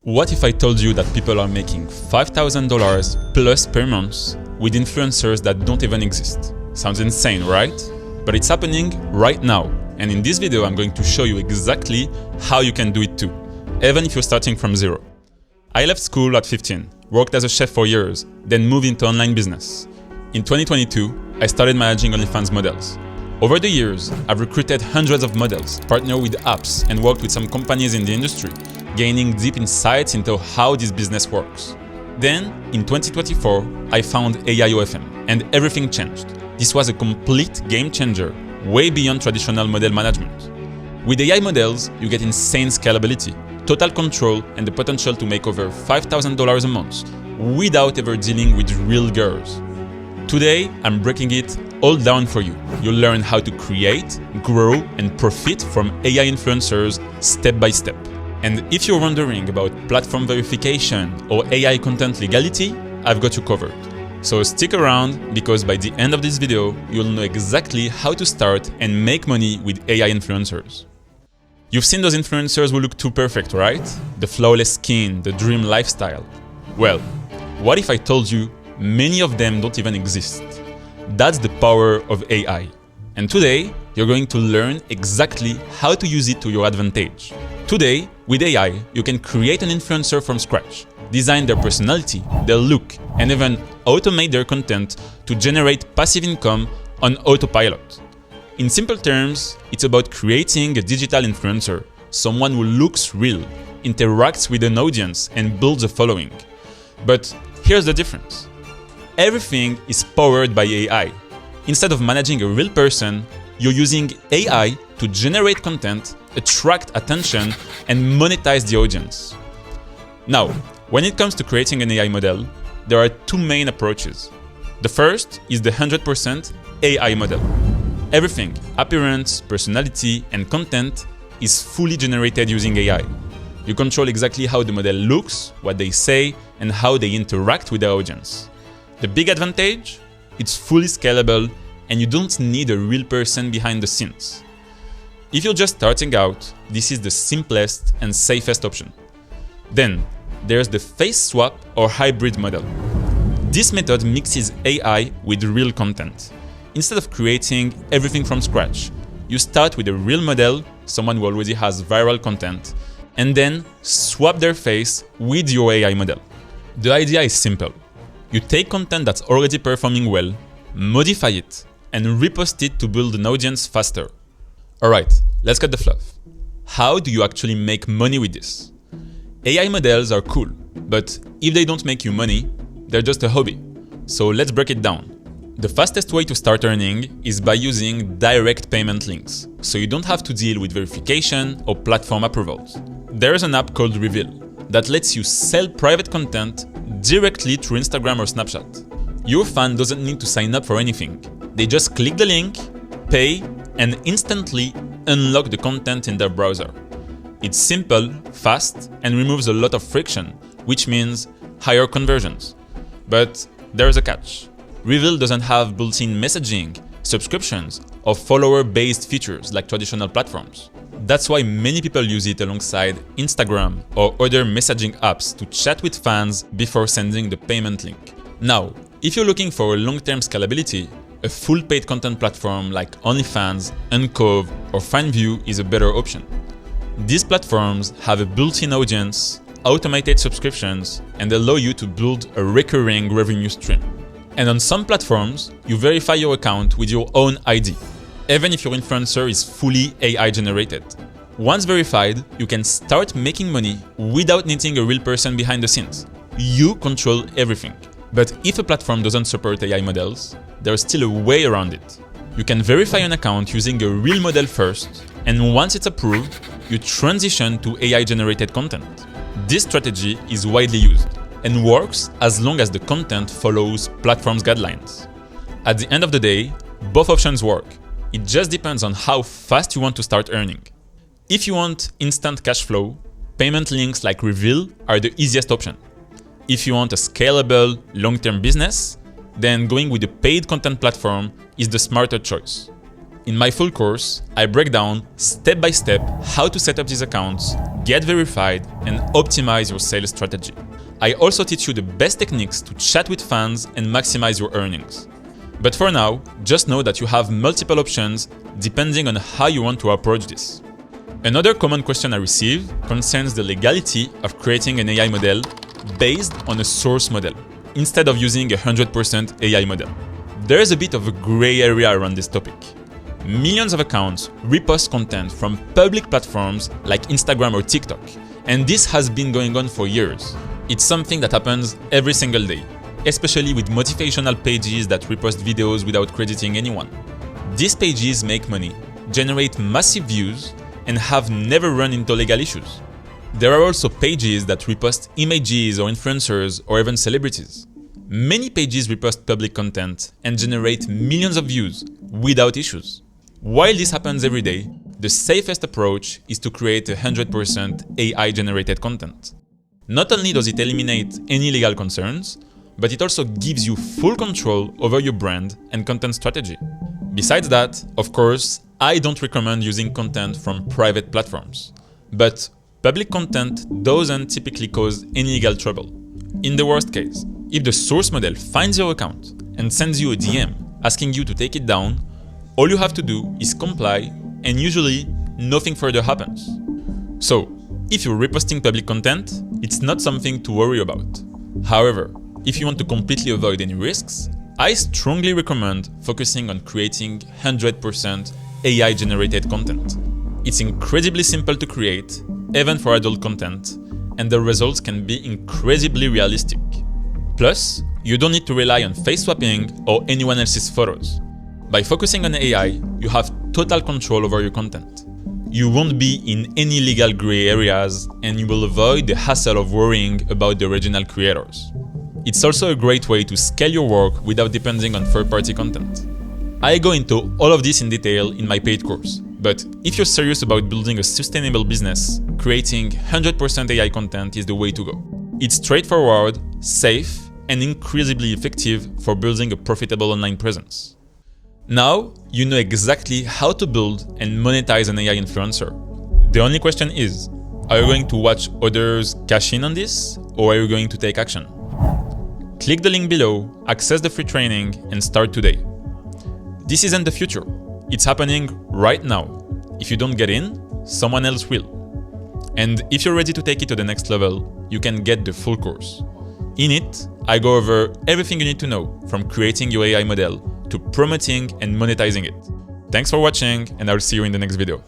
What if I told you that people are making $5,000 plus per month with influencers that don't even exist? Sounds insane, right? But it's happening right now. And in this video, I'm going to show you exactly how you can do it too, even if you're starting from zero. I left school at 15, worked as a chef for years, then moved into online business. In 2022, I started managing OnlyFans models. Over the years, I've recruited hundreds of models, partnered with apps, and worked with some companies in the industry, gaining deep insights into how this business works. Then, in 2024, I found AIOFM, and everything changed. This was a complete game changer, way beyond traditional model management. With AI models, you get insane scalability, total control, and the potential to make over $5,000 a month without ever dealing with real girls. Today, I'm breaking it all down for you. You'll learn how to create, grow, and profit from AI influencers step by step. And if you're wondering about platform verification or AI content legality, I've got you covered. So stick around, because by the end of this video, you'll know exactly how to start and make money with AI influencers. You've seen those influencers who look too perfect, right? The flawless skin, the dream lifestyle. Well, what if I told you many of them don't even exist? That's the power of AI. And today, you're going to learn exactly how to use it to your advantage. Today, with AI, you can create an influencer from scratch, design their personality, their look, and even automate their content to generate passive income on autopilot. In simple terms, it's about creating a digital influencer, someone who looks real, interacts with an audience, and builds a following. But here's the difference. Everything is powered by AI. Instead of managing a real person, you're using AI to generate content, attract attention, and monetize the audience. Now, when it comes to creating an AI model, there are two main approaches. The first is the 100% AI model. Everything, appearance, personality, and content is fully generated using AI. You control exactly how the model looks, what they say, and how they interact with the audience. The big advantage? It's fully scalable, and you don't need a real person behind the scenes. If you're just starting out, this is the simplest and safest option. Then, there's the face swap or hybrid model. This method mixes AI with real content. Instead of creating everything from scratch, you start with a real model, someone who already has viral content, and then swap their face with your AI model. The idea is simple. You take content that's already performing well, modify it, and repost it to build an audience faster. Alright, let's cut the fluff. How do you actually make money with this? AI models are cool, but if they don't make you money, they're just a hobby. So let's break it down. The fastest way to start earning is by using direct payment links, so you don't have to deal with verification or platform approvals. There's an app called Reveal that lets you sell private content directly through Instagram or Snapchat. Your fan doesn't need to sign up for anything. They just click the link, pay, and instantly unlock the content in their browser. It's simple, fast, and removes a lot of friction, which means higher conversions. But there's a catch. Reveal doesn't have built-in messaging, subscriptions, or follower-based features like traditional platforms. That's why many people use it alongside Instagram or other messaging apps to chat with fans before sending the payment link. Now, if you're looking for a long-term scalability, a full paid content platform like OnlyFans, Uncove, or FindView is a better option. These platforms have a built-in audience, automated subscriptions, and allow you to build a recurring revenue stream. And on some platforms, you verify your account with your own ID, even if your influencer is fully AI generated. Once verified, you can start making money without needing a real person behind the scenes. You control everything. But if a platform doesn't support AI models, there's still a way around it. You can verify an account using a real model first, and once it's approved, you transition to AI-generated content. This strategy is widely used and works as long as the content follows platform's guidelines. At the end of the day, both options work. It just depends on how fast you want to start earning. If you want instant cash flow, payment links like Reveal are the easiest option. If you want a scalable, long-term business, then going with a paid content platform is the smarter choice. In my full course, I break down step by step how to set up these accounts, get verified, and optimize your sales strategy. I also teach you the best techniques to chat with fans and maximize your earnings. But for now, just know that you have multiple options depending on how you want to approach this. Another common question I receive concerns the legality of creating an AI model based on a source model, instead of using a 100% AI model. There is a bit of a gray area around this topic. Millions of accounts repost content from public platforms like Instagram or TikTok, and this has been going on for years. It's something that happens every single day, especially with motivational pages that repost videos without crediting anyone. These pages make money, generate massive views, and have never run into legal issues. There are also pages that repost images or influencers or even celebrities. Many pages repost public content and generate millions of views without issues. While this happens every day, the safest approach is to create 100% AI-generated content. Not only does it eliminate any legal concerns, but it also gives you full control over your brand and content strategy. Besides that, of course, I don't recommend using content from private platforms. But public content doesn't typically cause any legal trouble. In the worst case, if the source model finds your account and sends you a DM asking you to take it down, all you have to do is comply, and usually nothing further happens. So, if you're reposting public content, it's not something to worry about. However, if you want to completely avoid any risks, I strongly recommend focusing on creating 100% AI-generated content. It's incredibly simple to create, even for adult content, and the results can be incredibly realistic. Plus, you don't need to rely on face swapping or anyone else's photos. By focusing on AI, you have total control over your content. You won't be in any legal gray areas, and you will avoid the hassle of worrying about the original creators. It's also a great way to scale your work without depending on third-party content. I go into all of this in detail in my paid course, but if you're serious about building a sustainable business, creating 100% AI content is the way to go. It's straightforward, safe, and incredibly effective for building a profitable online presence. Now, you know exactly how to build and monetize an AI influencer. The only question is, are you going to watch others cash in on this, or are you going to take action? Click the link below, access the free training, and start today. This isn't the future. It's happening right now. If you don't get in, someone else will. And if you're ready to take it to the next level, you can get the full course. In it, I go over everything you need to know, from creating your AI model to promoting and monetizing it. Thanks for watching, and I'll see you in the next video.